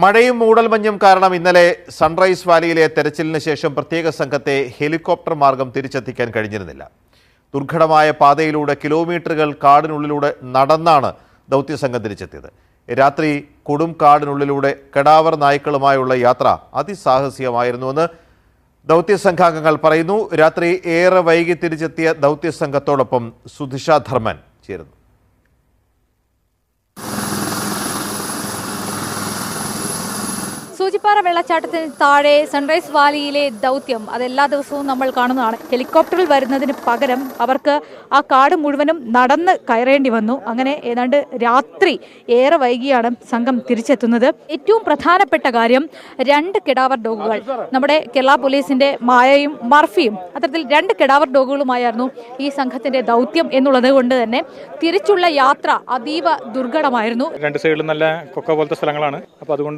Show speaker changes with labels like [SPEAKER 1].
[SPEAKER 1] മഴയും മൂടൽമഞ്ഞും കാരണം ഇന്നലെ സൺറൈസ് വാലിയിലെ തെരച്ചിലിന് ശേഷം പ്രത്യേക സംഘത്തെ ഹെലികോപ്റ്റർ മാർഗം തിരിച്ചെത്തിക്കാൻ കഴിഞ്ഞിരുന്നില്ല. ദുർഘടമായ പാതയിലൂടെ കിലോമീറ്ററുകൾ കാടിനുള്ളിലൂടെ നടന്നാണ് ദൗത്യസംഘം തിരിച്ചെത്തിയത്. രാത്രി കൊടും കാടിനുള്ളിലൂടെ കടാവർ നായ്ക്കളുമായുള്ള യാത്ര അതിസാഹസികമായിരുന്നുവെന്ന് ദൗത്യസംഘാംഗങ്ങൾ പറയുന്നു. രാത്രി ഏറെ വൈകി തിരിച്ചെത്തിയ ദൗത്യസംഘത്തോടൊപ്പം സുധിഷ ധർമ്മൻ ചേരുന്നു.
[SPEAKER 2] സൂചിപ്പാറ വെള്ളച്ചാട്ടത്തിന് താഴെ സൺറൈസ് വാലിയിലെ ദൗത്യം അതെല്ലാ ദിവസവും നമ്മൾ കാണുന്നതാണ്. ഹെലികോപ്റ്ററിൽ വരുന്നതിന് പകരം അവർക്ക് ആ കാട് മുഴുവനും നടന്ന് കയറേണ്ടി വന്നു. അങ്ങനെ ഏതാണ്ട് രാത്രി ഏറെ വൈകിയാണ് സംഘം തിരിച്ചെത്തുന്നത്. ഏറ്റവും പ്രധാനപ്പെട്ട കാര്യം 2 കെഡാവർ ഡോഗുകൾ, നമ്മുടെ കേരള പോലീസിന്റെ മായയും മർഫിയും, അത്തരത്തിൽ 2 കെഡാവർ ഡോഗുകളുമായിരുന്നു ഈ സംഘത്തിന്റെ ദൗത്യം എന്നുള്ളത് കൊണ്ട് തന്നെ തിരിച്ചുള്ള യാത്ര അതീവ ദുർഘടമായിരുന്നു.
[SPEAKER 3] 2 സൈഡിലും നല്ല കൊക്ക പോലത്തെ സ്ഥലങ്ങളാണ്. അപ്പോൾ അതുകൊണ്ട്